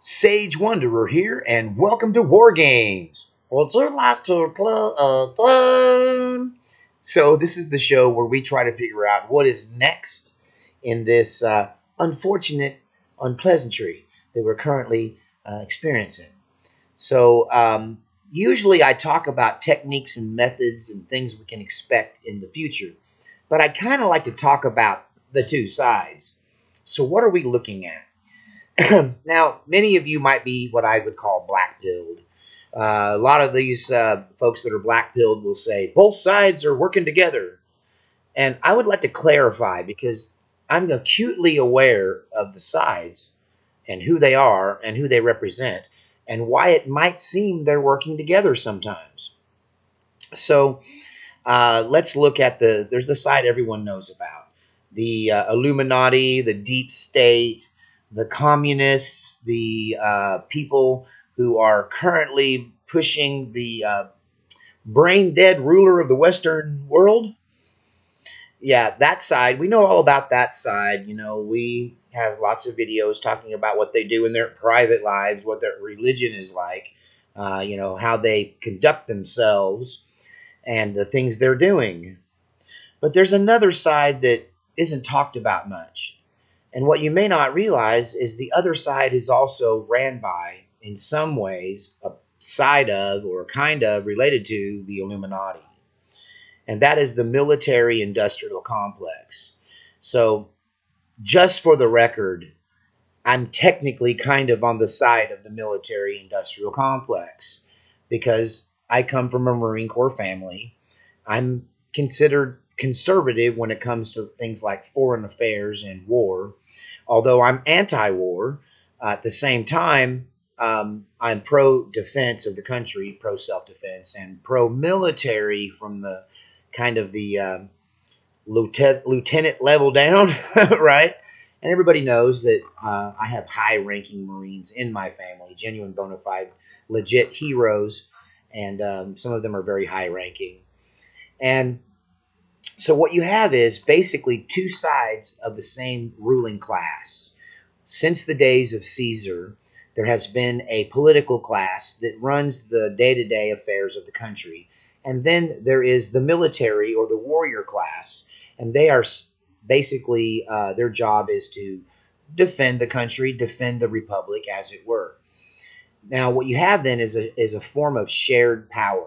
Sage Wanderer here, and welcome to War Games. Would you like to play a game? So, this is the show where we try to figure out what is next in this unfortunate unpleasantry that we're currently experiencing. Usually I talk about techniques and methods and things we can expect in the future, but I kind of like to talk about the two sides. So, what are we looking at? Now, many of you might be what I would call black pilled. A lot of these folks that are black pilled will say both sides are working together. And I would like to clarify because I'm acutely aware of the sides and who they are and who they represent and why it might seem they're working together sometimes. So let's look at there's the side everyone knows about the Illuminati, the deep state, the communists, the people who are currently pushing the brain dead ruler of the Western world. Yeah, that side. We know all about that side. We have lots of videos talking about what they do in their private lives, what their religion is like, how they conduct themselves, and the things they're doing. But there's another side that isn't talked about much. And what you may not realize is the other side is also ran by, in some ways, a side of or kind of related to the Illuminati. And that is the military industrial complex. So, just for the record, I'm technically kind of on the side of the military industrial complex because I come from a Marine Corps family. I'm considered conservative when it comes to things like foreign affairs and war, although I'm anti war. At the same time, I'm pro defense of the country, pro self defense, and pro military from the kind of the lieutenant level down, right? And everybody knows that I have high ranking Marines in my family, genuine bona fide, legit heroes, and some of them are very high ranking. And so what you have is basically two sides of the same ruling class. Since the days of Caesar, there has been a political class that runs the day to day affairs of the country. And then there is the military or the warrior class. And they are basically, their job is to defend the country, defend the republic, as it were. Now, what you have then is a form of shared power.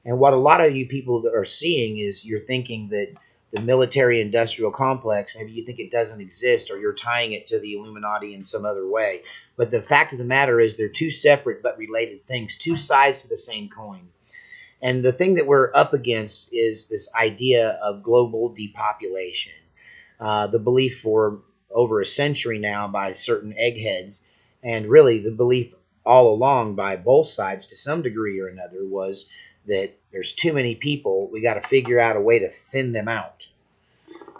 And what a lot of you people are seeing is you're thinking that the military industrial complex, maybe you think it doesn't exist or you're tying it to the Illuminati in some other way. But the fact of the matter is they're two separate but related things, two sides to the same coin. And the thing that we're up against is this idea of global depopulation. The belief for over a century now by certain eggheads, and really the belief all along by both sides to some degree or another, was that there's too many people. We got to figure out a way to thin them out.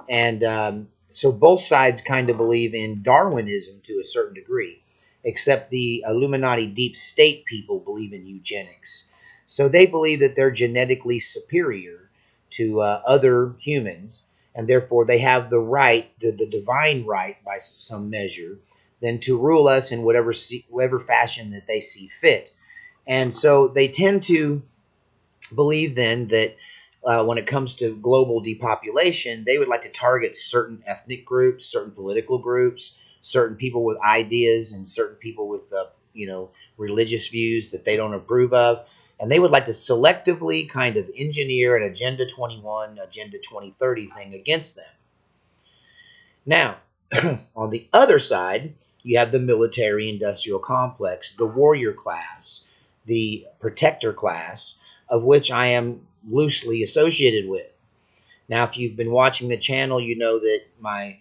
And so both sides kind of believe in Darwinism to a certain degree, except the Illuminati deep state people believe in eugenics. So they believe that they're genetically superior to other humans, and therefore they have the right, the divine right by some measure, then to rule us in whatever fashion that they see fit. And so they tend to believe then that when it comes to global depopulation, they would like to target certain ethnic groups, certain political groups, certain people with ideas, and certain people with religious views that they don't approve of, and they would like to selectively kind of engineer an Agenda 21, Agenda 2030 thing against them. Now, on the other side, you have the military industrial complex, the warrior class, the protector class, of which I am loosely associated with. Now, if you've been watching the channel, you know that my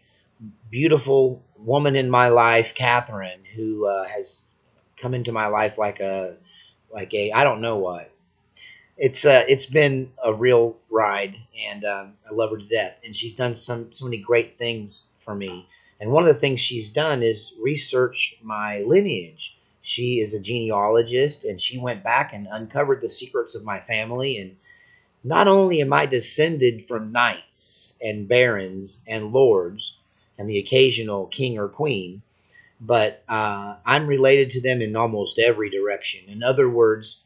beautiful woman in my life, Catherine, who has come into my life like a I don't know what. It's been a real ride, and I love her to death. And she's done so many great things for me. And one of the things she's done is research my lineage. She is a genealogist, and she went back and uncovered the secrets of my family. And not only am I descended from knights and barons and lords and the occasional king or queen, but I'm related to them in almost every direction. In other words,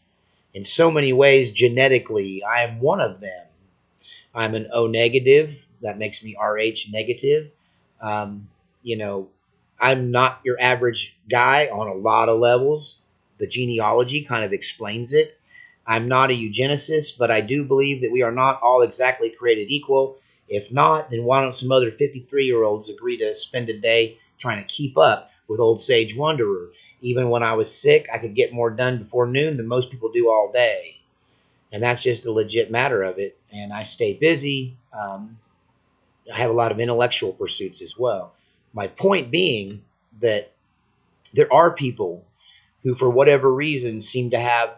in so many ways, genetically, I am one of them. I'm an O negative. That makes me RH negative. Um, you know, I'm not your average guy on a lot of levels. The genealogy kind of explains it. I'm not a eugenicist, but I do believe that we are not all exactly created equal. If not, then why don't some other 53-year-olds agree to spend a day trying to keep up with old Sage Wanderer? Even when I was sick, I could get more done before noon than most people do all day. And that's just a legit matter of it. And I stay busy. I have a lot of intellectual pursuits as well. My point being that there are people who, for whatever reason, seem to have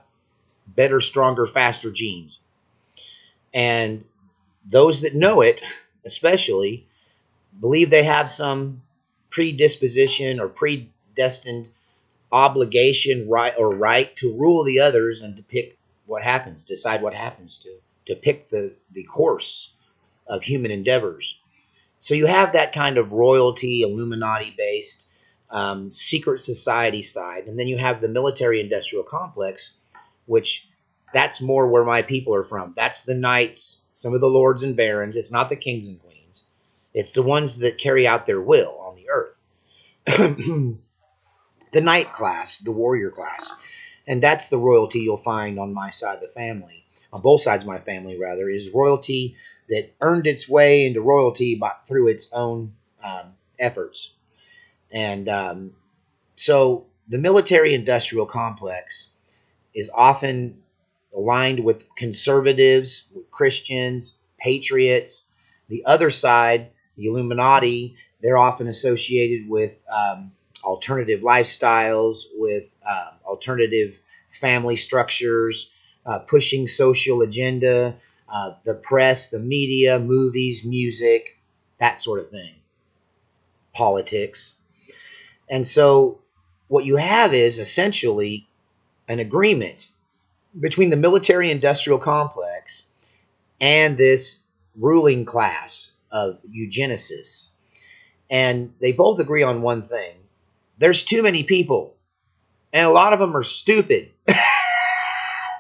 better, stronger, faster genes. And those that know it, especially, believe they have some predisposition or predestined obligation, right to rule the others and to pick what happens, decide what happens, to pick the course of human endeavors. So you have that kind of royalty, Illuminati based, secret society side. And then you have the military industrial complex, which that's more where my people are from. That's the knights, some of the lords and barons. It's not the kings and queens, it's the ones that carry out their will on the earth. The knight class, the warrior class. And that's the royalty you'll find on my side of the family, on both sides of my family, rather, is royalty that earned its way into royalty through its own efforts. And so the military industrial complex is often aligned with conservatives, with Christians, patriots. The other side, the Illuminati, they're often associated with alternative lifestyles, with alternative family structures, pushing social agenda, the press, the media, movies, music, that sort of thing, politics. And so what you have is essentially an agreement between the military industrial complex and this ruling class of eugenicists. And they both agree on one thing: there's too many people, and a lot of them are stupid.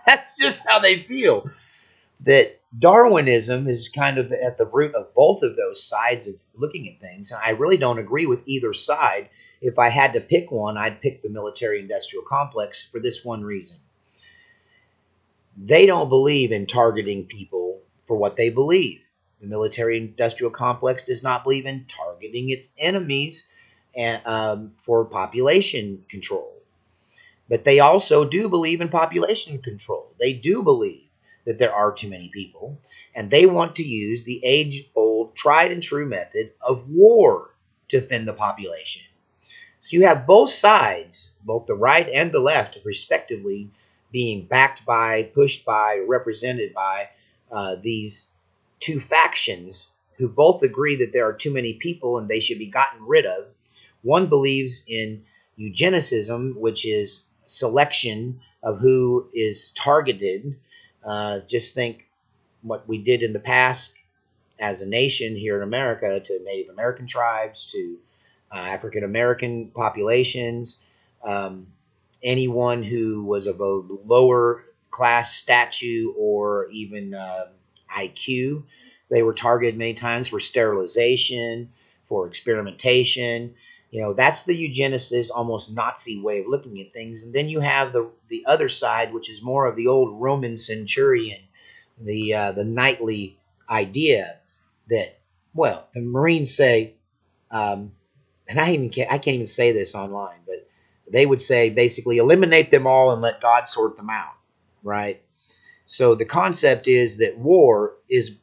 That's just how they feel. That Darwinism is kind of at the root of both of those sides of looking at things. And I really don't agree with either side. If I had to pick one, I'd pick the military industrial complex for this one reason: they don't believe in targeting people for what they believe. The military industrial complex does not believe in targeting its enemies for population control. But they also do believe in population control. They do believe that there are too many people, and they want to use the age-old, tried-and-true method of war to thin the population. So you have both sides, both the right and the left, respectively, being backed by, pushed by, represented by these two factions who both agree that there are too many people and they should be gotten rid of. One believes in eugenicism, which is selection of who is targeted. Just think what we did in the past as a nation here in America to Native American tribes, to African American populations, anyone who was of a lower class stature or even IQ. They were targeted many times for sterilization, for experimentation. That's the eugenicist, almost Nazi way of looking at things. And then you have the other side, which is more of the old Roman centurion, the knightly idea that, well, the Marines say, and I can't even say this online, but they would say basically eliminate them all and let God sort them out, right? So the concept is that war is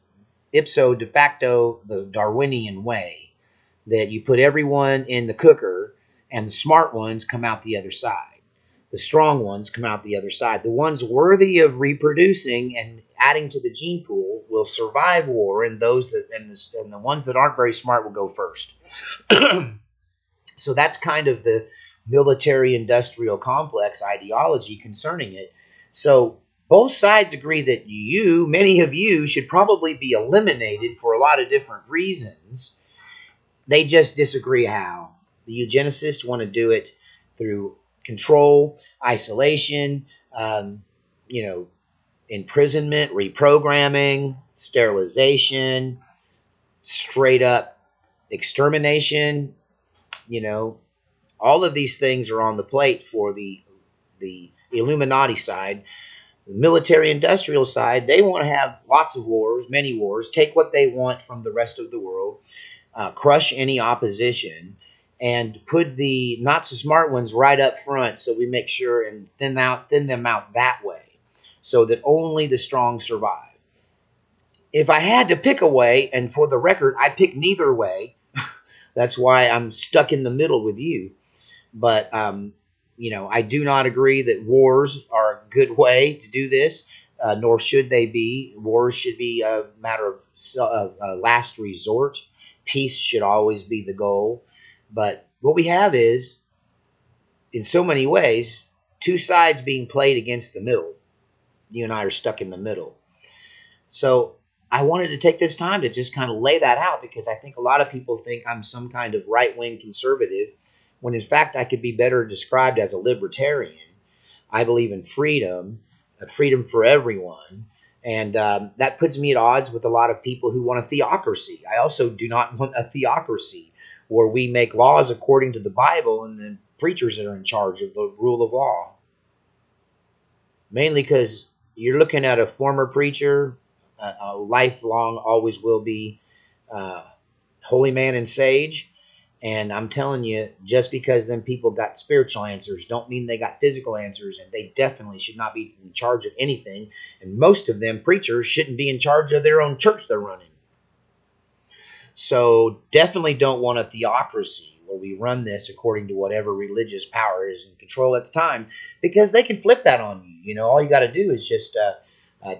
ipso de facto the Darwinian way, that you put everyone in the cooker and the smart ones come out the other side. The strong ones come out the other side. The ones worthy of reproducing and adding to the gene pool will survive war, and the ones that aren't very smart will go first. So that's kind of the military industrial complex ideology concerning it. So both sides agree that many of you, should probably be eliminated for a lot of different reasons. They just disagree how. The eugenicists want to do it through control, isolation, um, you know, imprisonment, reprogramming, sterilization, straight up extermination. You know, all of these things are on the plate for the Illuminati side. The military industrial side, they want to have lots of wars, many wars, take what they want from the rest of the world, crush any opposition, and put the not so smart ones right up front so we make sure and thin them out that way so that only the strong survive. If I had to pick a way, and for the record, I pick neither way, that's why I'm stuck in the middle with you. But I do not agree that wars are a good way to do this, nor should they be. Wars should be a matter of last resort. Peace should always be the goal. But what we have is, in so many ways, two sides being played against the middle. You and I are stuck in the middle. So I wanted to take this time to just kind of lay that out, because I think a lot of people think I'm some kind of right-wing conservative, when in fact I could be better described as a libertarian. I believe in freedom, freedom for everyone, and that puts me at odds with a lot of people who want a theocracy. I also do not want a theocracy where we make laws according to the Bible and the preachers are in charge of the rule of law. Mainly because you're looking at a former preacher, a lifelong, always will be holy man and sage. And I'm telling you, just because them people got spiritual answers don't mean they got physical answers, and they definitely should not be in charge of anything. And most of them preachers shouldn't be in charge of their own church they're running. So definitely don't want a theocracy where we run this according to whatever religious power is in control at the time, because they can flip that on you. You know, all you got to do is just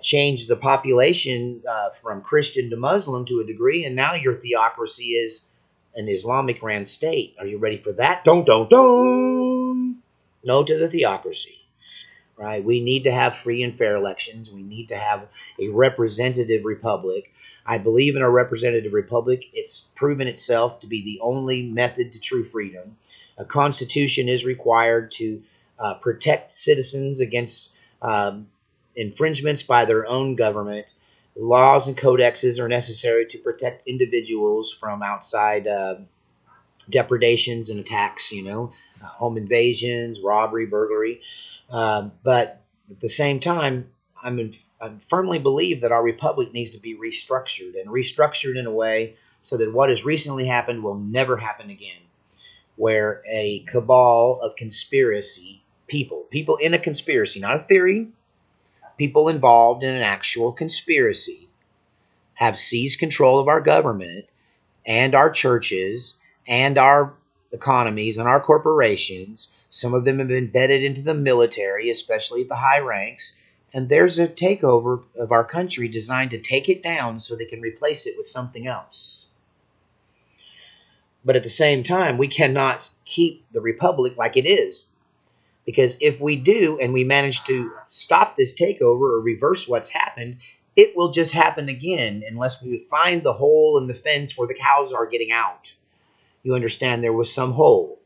change the population from Christian to Muslim to a degree, and now your theocracy is an Islamic ran state. Are you ready for that? Don't. No to the theocracy. Right? We need to have free and fair elections. We need to have a representative republic. I believe in a representative republic. It's proven itself to be the only method to true freedom. A constitution is required to protect citizens against infringements by their own government. Laws and codexes are necessary to protect individuals from outside depredations and attacks, home invasions, robbery, burglary. But at the same time, I firmly believe that our republic needs to be restructured in a way so that what has recently happened will never happen again, where a cabal of conspiracy people in a conspiracy, not a theory, people involved in an actual conspiracy, have seized control of our government and our churches and our economies and our corporations. Some of them have been embedded into the military, especially at the high ranks. And there's a takeover of our country designed to take it down so they can replace it with something else. But at the same time, we cannot keep the republic like it is. Because if we do, and we manage to stop this takeover or reverse what's happened, it will just happen again unless we find the hole in the fence where the cows are getting out. You understand, there was some hole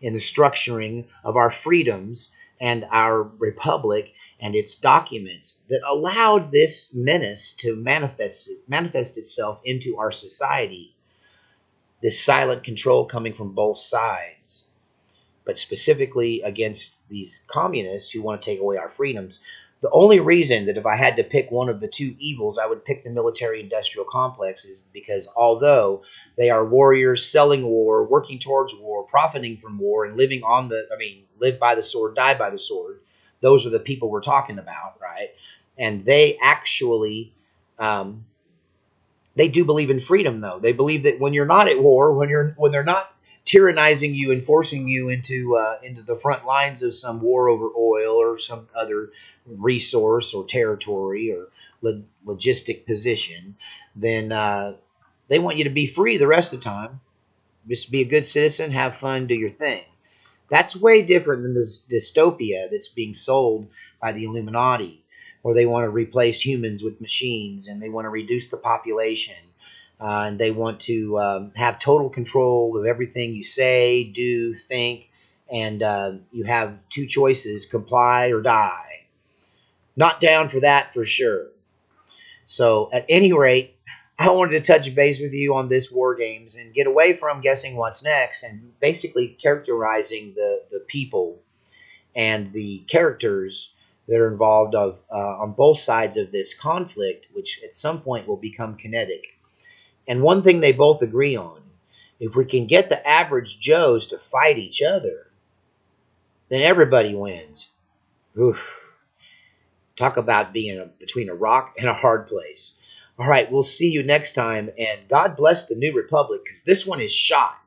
in the structuring of our freedoms and our republic and its documents that allowed this menace to manifest itself into our society. This silent control coming from both sides, but specifically against these communists who want to take away our freedoms. The only reason that if I had to pick one of the two evils, I would pick the military-industrial complex is because although they are warriors selling war, working towards war, profiting from war, and live by the sword, die by the sword, those are the people we're talking about, right? And they actually, they do believe in freedom, though. They believe that when you're not at war, when they're not tyrannizing you and forcing you into the front lines of some war over oil or some other resource or territory or logistic position, then they want you to be free the rest of the time. Just be a good citizen, have fun, do your thing. That's way different than this dystopia that's being sold by the Illuminati, where they want to replace humans with machines and they want to reduce the population. and they want to have total control of everything you say, do, think, and you have two choices: comply or die. Not down for that for sure. So, at any rate, I wanted to touch base with you on this War Games and get away from guessing what's next and basically characterizing the people and the characters that are involved on both sides of this conflict, which at some point will become kinetic. And one thing they both agree on: if we can get the average Joes to fight each other, then everybody wins. Oof. Talk about being between a rock and a hard place. All right, we'll see you next time, and God bless the New Republic, because this one is shot.